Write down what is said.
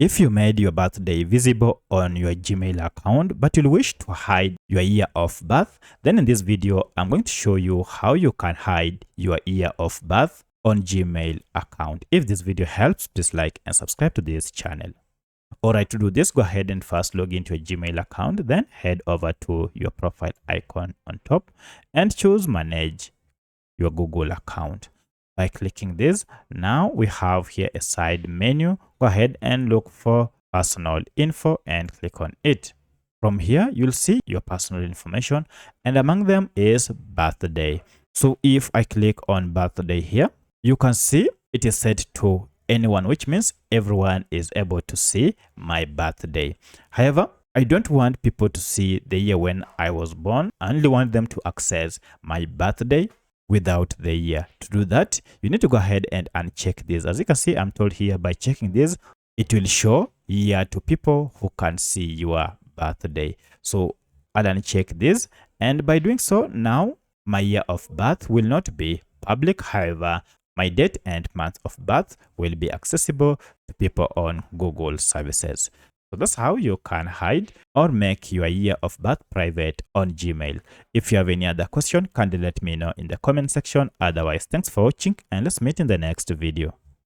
If you made your birthday visible on your Gmail account, but you wish to hide your year of birth, then in this video, I'm going to show you how you can hide your year of birth on Gmail account. If this video helps, please like and subscribe to this channel. Alright, to do this, go ahead and first log into your Gmail account, then head over to your profile icon on top and choose manage your Google account. By clicking this, now we have here a side menu. Go ahead and look for personal info and click on it. From here, you'll see your personal information, and among them is birthday. So if I click on birthday here, you can see it is set to anyone, which means everyone is able to see my birthday. However, I don't want people to see the year when I was born. I only want them to access my birthday without the year. To do that, you need to go ahead and uncheck this. As you can see, I'm told here by checking this, it will show year to people who can see your birthday. So I'll uncheck this, and by doing so, now my year of birth will not be public. However, my date and month of birth will be accessible to people on Google services. So that's how you can hide or make your year of birth private on Gmail. If you have any other question, kindly let me know in the comment section. Otherwise, thanks for watching, and let's meet in the next video.